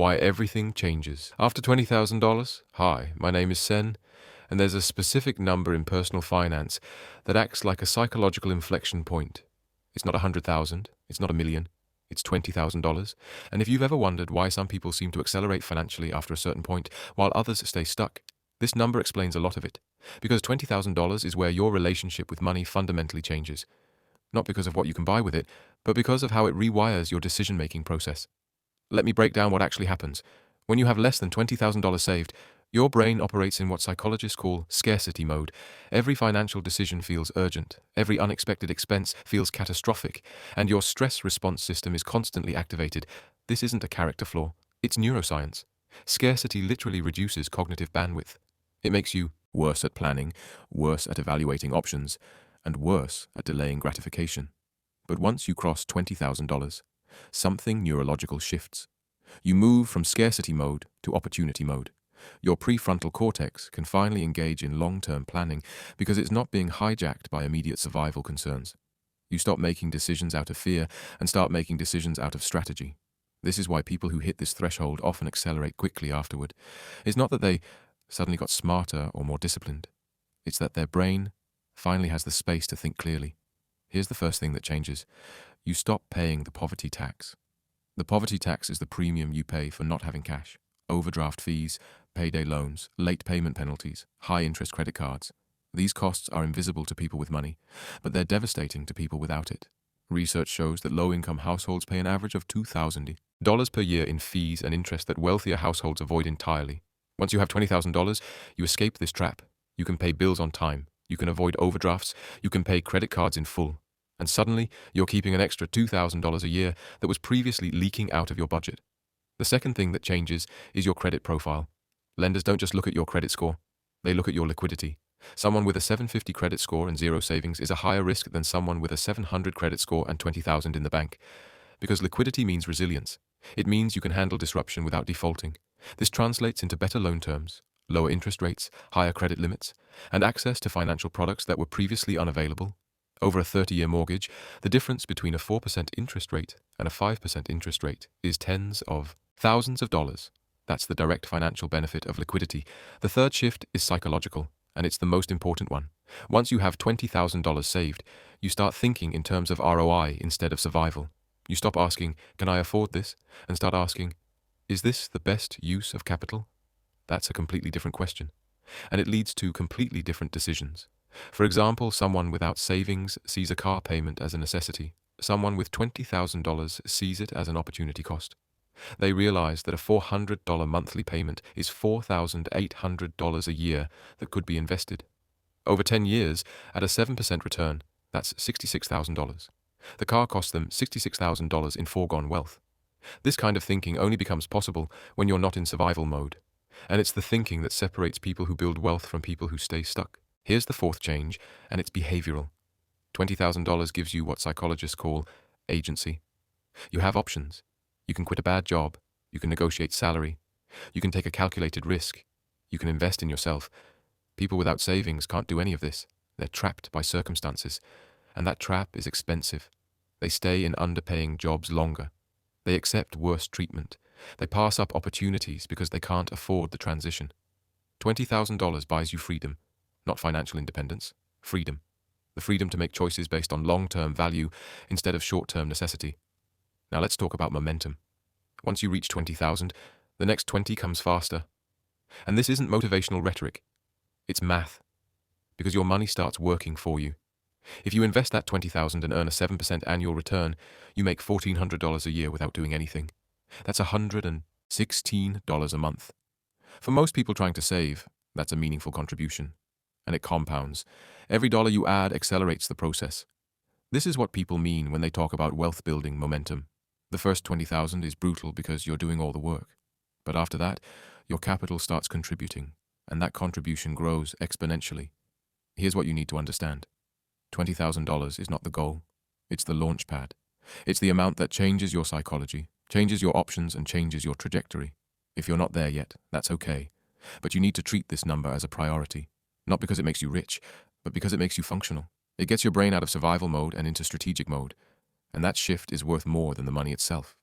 Why everything changes. After $20,000? Hi, my name is Sen, and there's a specific number in personal finance that acts like a psychological inflection point. It's not 100,000, it's not a million, it's $20,000. And if you've ever wondered why some people seem to accelerate financially after a certain point, while others stay stuck, this number explains a lot of it. Because $20,000 is where your relationship with money fundamentally changes. Not because of what you can buy with it, but because of how it rewires your decision-making process. Let me break down what actually happens. When you have less than $20,000 saved, your brain operates in what psychologists call scarcity mode. Every financial decision feels urgent, every unexpected expense feels catastrophic, and your stress response system is constantly activated. This isn't a character flaw, it's neuroscience. Scarcity literally reduces cognitive bandwidth. It makes you worse at planning, worse at evaluating options, and worse at delaying gratification. But once you cross $20,000, something neurological shifts. You move from scarcity mode to opportunity mode. Your prefrontal cortex can finally engage in long-term planning because it's not being hijacked by immediate survival concerns. You stop making decisions out of fear and start making decisions out of strategy. This is why people who hit this threshold often accelerate quickly afterward. It's not that they suddenly got smarter or more disciplined. It's that their brain finally has the space to think clearly. Here's the first thing that changes. You stop paying the poverty tax. The poverty tax is the premium you pay for not having cash. Overdraft fees, payday loans, late payment penalties, high-interest credit cards. These costs are invisible to people with money, but they're devastating to people without it. Research shows that low-income households pay an average of $2,000 per year in fees and interest that wealthier households avoid entirely. Once you have $20,000, you escape this trap. You can pay bills on time. You can avoid overdrafts. You can pay credit cards in full. And suddenly, you're keeping an extra $2,000 a year that was previously leaking out of your budget. The second thing that changes is your credit profile. Lenders don't just look at your credit score, they look at your liquidity. Someone with a 750 credit score and zero savings is a higher risk than someone with a 700 credit score and 20,000 in the bank. Because liquidity means resilience. It means you can handle disruption without defaulting. This translates into better loan terms, lower interest rates, higher credit limits, and access to financial products that were previously unavailable. Over a 30-year mortgage, the difference between a 4% interest rate and a 5% interest rate is tens of thousands of dollars. That's the direct financial benefit of liquidity. The third shift is psychological, and it's the most important one. Once you have $20,000 saved, you start thinking in terms of ROI instead of survival. You stop asking, "Can I afford this?" and start asking, "Is this the best use of capital?" That's a completely different question, and it leads to completely different decisions. For example, someone without savings sees a car payment as a necessity. Someone with $20,000 sees it as an opportunity cost. They realize that a $400 monthly payment is $4,800 a year that could be invested. Over 10 years, at a 7% return, that's $66,000. The car costs them $66,000 in foregone wealth. This kind of thinking only becomes possible when you're not in survival mode. And it's the thinking that separates people who build wealth from people who stay stuck. Here's the fourth change, and it's behavioral. $20,000 gives you what psychologists call agency. You have options. You can quit a bad job. You can negotiate salary. You can take a calculated risk. You can invest in yourself. People without savings can't do any of this. They're trapped by circumstances. And that trap is expensive. They stay in underpaying jobs longer. They accept worse treatment. They pass up opportunities because they can't afford the transition. $20,000 buys you freedom. Not financial independence, freedom. The freedom to make choices based on long-term value instead of short-term necessity. Now let's talk about momentum. Once you reach 20,000, the next 20 comes faster. And this isn't motivational rhetoric. It's math. Because your money starts working for you. If you invest that 20,000 and earn a 7% annual return, you make $1,400 a year without doing anything. That's $116 a month. For most people trying to save, that's a meaningful contribution. And it compounds. Every dollar you add accelerates the process. This is what people mean when they talk about wealth building momentum. The first 20,000 is brutal because you're doing all the work. But after that, your capital starts contributing, and that contribution grows exponentially. Here's what you need to understand. $20,000 is not the goal. It's the launch pad. It's the amount that changes your psychology, changes your options, and changes your trajectory. If you're not there yet, that's okay. But you need to treat this number as a priority. Not because it makes you rich, but because it makes you functional. It gets your brain out of survival mode and into strategic mode. And that shift is worth more than the money itself.